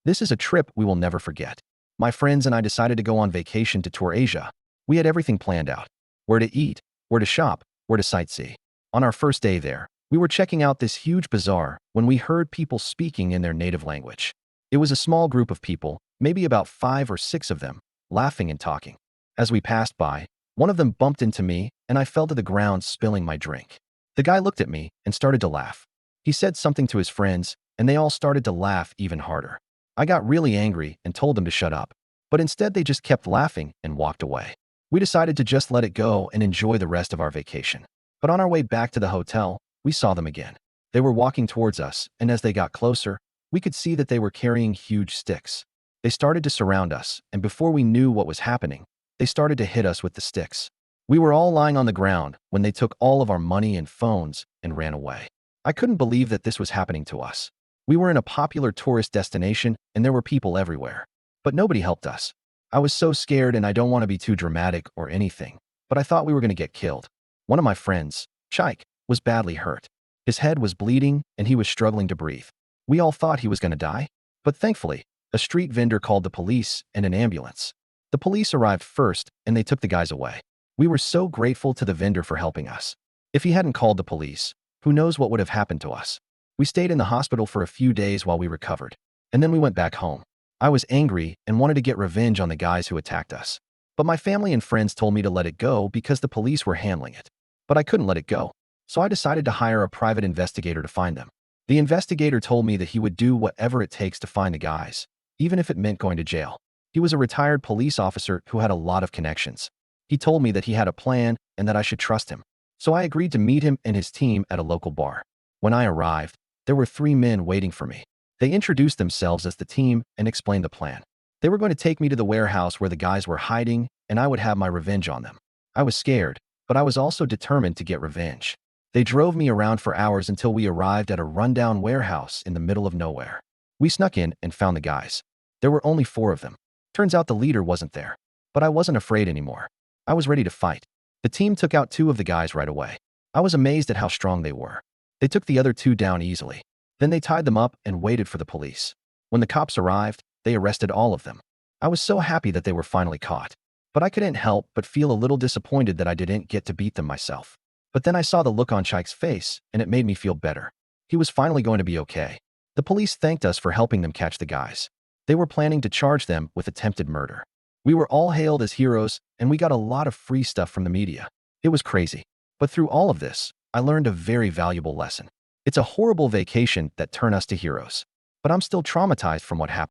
This is a trip we will never forget. My friends and I decided to go on vacation to tour Asia. We had everything planned out: where to eat, where to shop, where to sightsee. On our first day there, we were checking out this huge bazaar when we heard people speaking in their native language. It was a small group of people, maybe about 5 or 6 of them, laughing and talking. As we passed by, one of them bumped into me and I fell to the ground, spilling my drink. The guy looked at me and started to laugh. He said something to his friends and they all started to laugh even harder. I got really angry and told them to shut up, but instead they just kept laughing and walked away. We decided to just let it go and enjoy the rest of our vacation. But on our way back to the hotel, we saw them again. They were walking towards us, and as they got closer, we could see that they were carrying huge sticks. They started to surround us, and before we knew what was happening, they started to hit us with the sticks. We were all lying on the ground when they took all of our money and phones and ran away. I couldn't believe that this was happening to us. We were in a popular tourist destination and there were people everywhere. But nobody helped us. I was so scared, and I don't want to be too dramatic or anything, but I thought we were going to get killed. One of my friends, Chaik, was badly hurt. His head was bleeding and he was struggling to breathe. We all thought he was going to die, but thankfully, a street vendor called the police and an ambulance. The police arrived first and they took the guys away. We were so grateful to the vendor for helping us. If he hadn't called the police, who knows what would have happened to us. We stayed in the hospital for a few days while we recovered, and then we went back home. I was angry and wanted to get revenge on the guys who attacked us. But my family and friends told me to let it go because the police were handling it. But I couldn't let it go, so I decided to hire a private investigator to find them. The investigator told me that he would do whatever it takes to find the guys, even if it meant going to jail. He was a retired police officer who had a lot of connections. He told me that he had a plan and that I should trust him. So I agreed to meet him and his team at a local bar. When I arrived, there were 3 men waiting for me. They introduced themselves as the team and explained the plan. They were going to take me to the warehouse where the guys were hiding, and I would have my revenge on them. I was scared, but I was also determined to get revenge. They drove me around for hours until we arrived at a rundown warehouse in the middle of nowhere. We snuck in and found the guys. There were only 4 of them. Turns out the leader wasn't there. But I wasn't afraid anymore. I was ready to fight. The team took out 2 of the guys right away. I was amazed at how strong they were. They took the other 2 down easily. Then they tied them up and waited for the police. When the cops arrived, they arrested all of them. I was so happy that they were finally caught. But I couldn't help but feel a little disappointed that I didn't get to beat them myself. But then I saw the look on Chaik's face, and it made me feel better. He was finally going to be okay. The police thanked us for helping them catch the guys. They were planning to charge them with attempted murder. We were all hailed as heroes, and we got a lot of free stuff from the media. It was crazy. But through all of this, I learned a very valuable lesson. It's a horrible vacation that turned us to heroes. But I'm still traumatized from what happened.